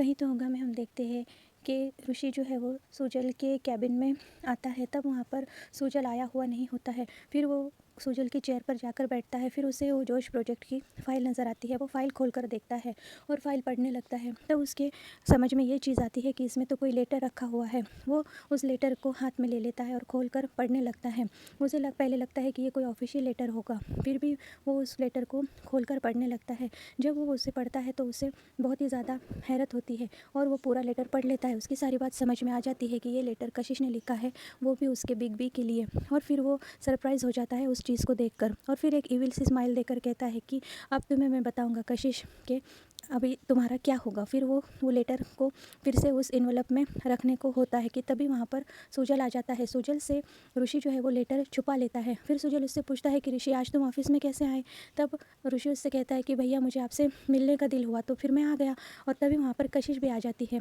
कहीं तो होगा में हम देखते हैं कि ऋषि जो है वो सुजल के कैबिन में आता है। तब वहाँ पर सुजल आया हुआ नहीं होता है। फिर वो सुजल की चेयर पर जाकर बैठता है। फिर उसे वो जोश प्रोजेक्ट की फ़ाइल नज़र आती है। वो फ़ाइल खोल कर देखता है और फाइल पढ़ने लगता है। तब उसके समझ में ये चीज़ आती है कि इसमें तो कोई लेटर रखा हुआ है। वो उस लेटर को हाथ में ले लेता है और खोल कर पढ़ने लगता है। उसे पहले लगता है कि ये कोई ऑफिशियल लेटर होगा, फिर भी वो उस लेटर को खोल कर पढ़ने लगता है। जब वो उसे पढ़ता है तो उसे बहुत ही ज़्यादा हैरत होती है और वो पूरा लेटर पढ़ लेता है। उसकी सारी बात समझ में आ जाती है कि ये लेटर कशिश ने लिखा है, वो भी उसके बिग बी के लिए। और फिर वो सरप्राइज़ हो जाता है उस चीज़ को देखकर और फिर एक इविल सी स्माइल देकर कहता है कि अब तुम्हें मैं बताऊंगा कशिश के अभी तुम्हारा क्या होगा। फिर वो लेटर को फिर से उस इन्वेलप में रखने को होता है कि तभी वहाँ पर सुजल आ जाता है। सुजल से ऋषि जो है वो लेटर छुपा लेता है। फिर सुजल उससे पूछता है कि ऋषि आज तुम ऑफिस में कैसे आए। तब ऋषि उससे कहता है कि भैया मुझे आपसे मिलने का दिल हुआ तो फिर मैं आ गया। और तभी वहाँ पर कशिश भी आ जाती है।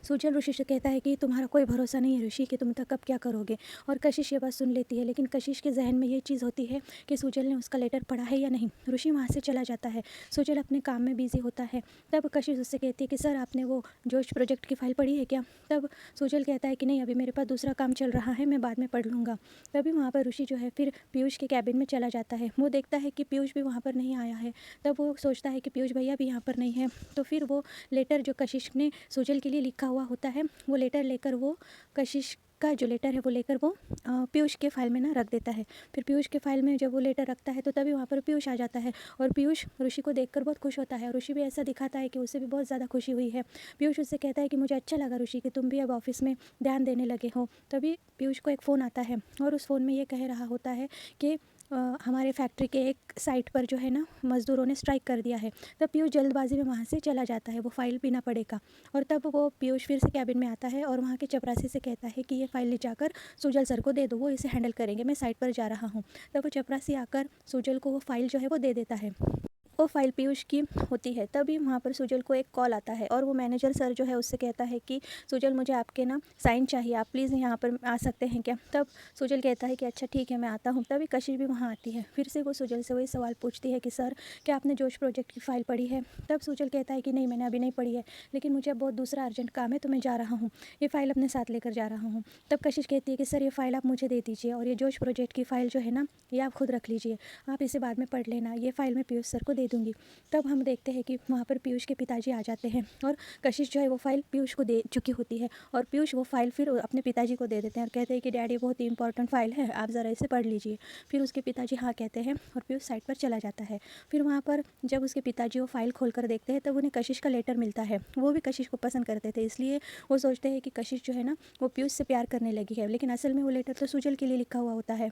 सुजल ऋषि से कहता है कि तुम्हारा कोई भरोसा नहीं है ऋषि कि तुम तक अब क्या करोगे। और कशिश ये बात सुन लेती है, लेकिन कशिश के जहन में ये चीज़ होती है कि सुजल ने उसका लेटर पढ़ा है या नहीं। ऋषि वहाँ से चला जाता है। सुजल अपने काम में बिजी होता है। तब कशिश उससे कहती है कि सर आपने वो जोश प्रोजेक्ट की फ़ाइल पढ़ी है क्या। तब सुजल कहता है कि नहीं अभी मेरे पास दूसरा काम चल रहा है, मैं बाद में पढ़ लूँगा। तभी वहाँ पर ऋषि जो है फिर पीयूष के कैबिन में चला जाता है। वो देखता है कि पीयूष भी वहाँ पर नहीं आया है। तब वो सोचता है कि पीयूष भैया भी यहाँ पर नहीं है। तो फिर वो लेटर जो कशिश ने सुजल के लिए लिखा हुआ होता है वो लेटर लेकर वो कशिश का जो लेटर है वो लेकर वो पीयूष के फाइल में ना रख देता है। फिर पीयूष के फाइल में जब वो लेटर रखता है तो तभी वहाँ पर पीयूष आ जाता है और पीयूष ऋषि को देखकर बहुत खुश होता है और ऋषि भी ऐसा दिखाता है कि उसे भी बहुत ज़्यादा खुशी हुई है। पीयूष उससे कहता है कि मुझे अच्छा लगा ऋषि कि तुम भी अब ऑफिस में ध्यान देने लगे हो। तभी पीयूष को एक फ़ोन आता है और उस फ़ोन में ये कह रहा होता है कि हमारे फैक्ट्री के एक साइट पर जो है ना मज़दूरों ने स्ट्राइक कर दिया है। तब पीयूष जल्दबाजी में वहाँ से चला जाता है, वो फ़ाइल भी ना पड़ेगा। और तब वो पीयूष फिर से कैबिन में आता है और वहाँ के चपरासी से कहता है कि ये फ़ाइल ले जाकर सुजल सर को दे दो, वो इसे हैंडल करेंगे, मैं साइट पर जा रहा हूँ। तब वो चपरासी आकर सुजल को वो फ़ाइल जो है वो दे देता है। वो फाइल पीयूष की होती है। तभी वहाँ पर सुजल को एक कॉल आता है और वो मैनेजर सर जो है उससे कहता है कि सुजल मुझे आपके ना साइन चाहिए, आप प्लीज़ यहाँ पर आ सकते हैं क्या। तब सुजल कहता है कि अच्छा ठीक है मैं आता हूँ। तभी कशिश भी वहाँ आती है। फिर से वो सुजल से वही सवाल पूछती है कि सर क्या आपने जोश प्रोजेक्ट की फ़ाइल पढ़ी है। तब सुजल कहता है कि नहीं मैंने अभी नहीं पढ़ी है, लेकिन मुझे अब बहुत दूसरा अर्जेंट काम है तो मैं जा रहा हूँ, ये फ़ाइल अपने साथ लेकर जा रहा हूँ। तब कशिश कहती है कि सर ये फ़ाइल आप मुझे दे दीजिए और ये जोश प्रोजेक्ट की फ़ाइल जो है ना ये आप खुद रख लीजिए, आप इसे बाद में पढ़ लेना, ये फ़ाइल मैं पीयूष सर को दे दूँगी। तब हम देखते हैं कि वहाँ पर पीयूष के पिताजी आ जाते हैं और कशिश जो है वो फ़ाइल पीयूष को दे चुकी होती है और पीयूष वो फ़ाइल फिर अपने पिताजी को दे देते हैं और कहते हैं कि डैडी बहुत ही इंपॉर्टेंट फ़ाइल है, आप ज़रा इसे पढ़ लीजिए। फिर उसके पिताजी हाँ कहते हैं और पीयूष साइड पर चला जाता है। फिर वहाँ पर जब उसके पिताजी वो फ़ाइल खोल कर देखते हैं तब उन्हें कशिश का लेटर मिलता है। वो भी कशिश को पसंद करते थे, इसलिए वो सोचते हैं कि कशिश जो है ना वो पीयूष से प्यार करने लगी है, लेकिन असल में वो लेटर तो सुजल के लिए लिखा हुआ होता है।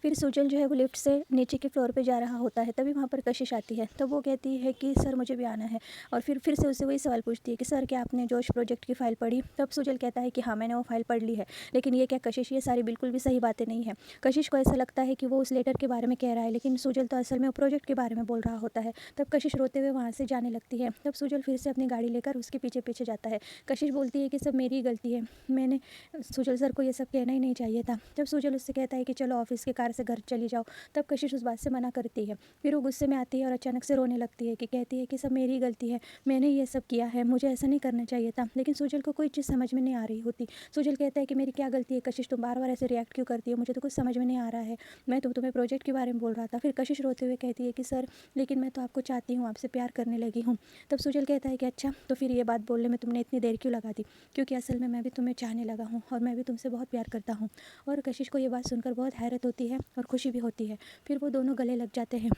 फिर सुजल जो है वो लिफ्ट से नीचे के फ्लोर पे जा रहा होता है। तभी वहाँ पर कशिश आती है। तब वो कहती है कि सर मुझे भी आना है और फिर से उससे वही सवाल पूछती है कि सर क्या आपने जोश प्रोजेक्ट की फ़ाइल पढ़ी। तब सुजल कहता है कि हाँ मैंने वो फ़ाइल पढ़ ली है, लेकिन ये क्या कशिश, ये सारी बिल्कुल भी सही बातें नहीं है। कशिश को ऐसा लगता है कि वो उस लेटर के बारे में कह रहा है, लेकिन सुजल तो असल में वो प्रोजेक्ट के बारे में बोल रहा होता है। तब कशिश रोते हुए वहाँ से जाने लगती है। तब सुजल फिर से अपनी गाड़ी लेकर उसके पीछे पीछे जाता है। कशिश बोलती है कि सब मेरी गलती है, मैंने सुजल सर को ये सब कहना ही नहीं चाहिए था। जब सुजल उससे कहता है कि चलो ऑफिस की कार से घर चली जाओ, तब कशिश उस बात से मना करती है। फिर वो गुस्से में आती है और अचानक से रोने लगती है कि कहती है कि सब मेरी गलती है, मैंने ये सब किया है, मुझे ऐसा नहीं करना चाहिए था। लेकिन सुजल को कोई चीज़ समझ में नहीं आ रही होती। सुजल कहता है कि मेरी क्या गलती है कशिश, तुम बार बार ऐसे रिएक्ट क्यों करती हो, मुझे तो कुछ समझ में नहीं आ रहा है, मैं तो तुम्हें प्रोजेक्ट के बारे में बोल रहा था। फिर कशिश रोते हुए कहती है कि सर लेकिन मैं तो आपको चाहती हूँ, आपसे प्यार करने लगी हूँ। तब सुजल कहता है कि अच्छा तो फिर ये बात बोलने में तुमने इतनी देर क्यों लगा दी, क्योंकि असल में मैं भी तुम्हें चाहने लगा हूँ और मैं भी तुमसे बहुत प्यार करता हूँ। और कशिश को ये बात सुनकर बहुत हैरत होती है और खुशी भी होती है। फिर वो दोनों गले लग जाते हैं।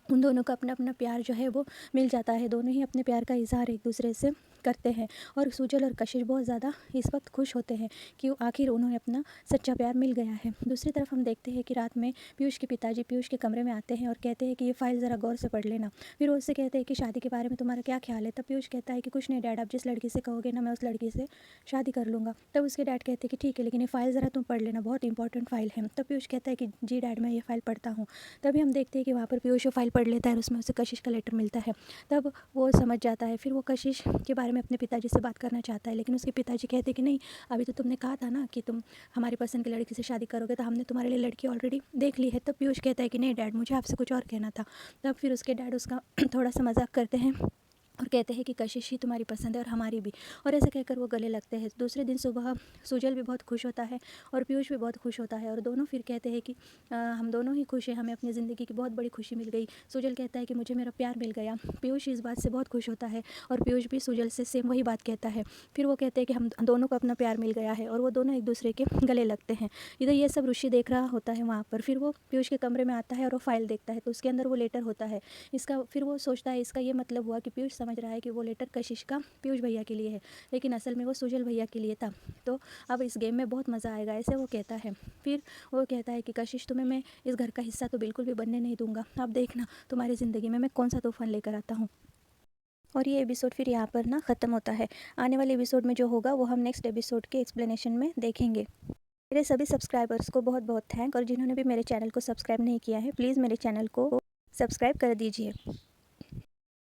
उन दोनों का अपना अपना प्यार जो है वो मिल जाता है। दोनों ही अपने प्यार का इज़हार एक दूसरे से करते हैं और सुजल और कशिश बहुत ज़्यादा इस वक्त खुश होते हैं कि आखिर उन्हें अपना सच्चा प्यार मिल गया है। दूसरी तरफ हम देखते हैं कि रात में पीयूष के पिताजी पीयूष के कमरे में आते हैं और कहते हैं कि ये फ़ाइल ज़रा गौर से पढ़ लेना। फिर वो उससे कहते हैं कि शादी के बारे में तुम्हारा क्या ख्याल है। तब पीयूष कहता है कि कुछ नहीं डैड, आप जिस लड़की से कहोगे ना मैं उस लड़की से शादी कर लूँगा। तब उसके डैड कहते हैं कि ठीक है, लेकिन ये फ़ाइल ज़रा तुम पढ़ लेना, बहुत इंपॉर्टेंट फ़ाइल है। तब पीयूष कहता है कि जी डैड मैं ये फ़ाइल पढ़ता हूँ। तभी हम देखते हैं कि वहाँ पर पीयूष वो फ़ाइल पढ़ लेता है और उसमें उसे कशिश का लेटर मिलता है। तब वो समझ जाता है। फिर वो कशिश के बारे में अपने पिताजी से बात करना चाहता है, लेकिन उसके पिताजी कहते हैं कि नहीं, अभी तो तुमने कहा था ना कि तुम हमारी पसंद की लड़की से शादी करोगे, तो हमने तुम्हारे लिए लड़की ऑलरेडी देख ली है। तब पीयूष कहता है कि नहीं डैड, मुझे आपसे कुछ और कहना था। तब फिर उसके डैड उसका थोड़ा सा मजाक करते हैं और कहते हैं कि कशिश ही तुम्हारी पसंद है और हमारी भी। और ऐसे कहकर वो गले लगते हैं। दूसरे दिन सुबह सुजल भी बहुत खुश होता है और पीयूष भी बहुत खुश होता है और दोनों फिर कहते हैं कि हम दोनों ही खुश हैं, हमें अपनी ज़िंदगी की बहुत बड़ी खुशी मिल गई। सुजल कहता है कि मुझे मेरा प्यार मिल गया। पीयूष इस बात से बहुत खुश होता है और पीयूष भी सुजल से सेम वही बात कहता है। फिर वो कहते हैं कि हम दोनों को अपना प्यार मिल गया है और वो दोनों एक दूसरे के गले लगते हैं। इधर ये सब ऋषि देख रहा होता है वहाँ पर। फिर वो पीयूष के कमरे में आता है और वो फाइल देखता है तो उसके अंदर वो लेटर होता है। इसका फिर वो सोचता है इसका ये मतलब हुआ कि पीयूष समझ रहा है कि वो लेटर कशिश का पीयूष भैया के लिए है, लेकिन असल में वो सुजल भैया के लिए था। तो अब इस गेम में बहुत मज़ा आएगा, ऐसे वो कहता है। फिर वो कहता है कि कशिश तुम्हें मैं इस घर का हिस्सा तो बिल्कुल भी बनने नहीं दूंगा, आप देखना तुम्हारी ज़िंदगी में मैं कौन सा तूफान लेकर आता हूँ। और ये एपिसोड फिर यहाँ पर ना ख़त्म होता है। आने वाले एपिसोड में जो होगा वो हम नेक्स्ट एपिसोड के एक्सप्लेनेशन में देखेंगे। मेरे सभी सब्सक्राइबर्स को बहुत बहुत थैंक, और जिन्होंने भी मेरे चैनल को सब्सक्राइब नहीं किया है प्लीज़ मेरे चैनल को सब्सक्राइब कर दीजिए।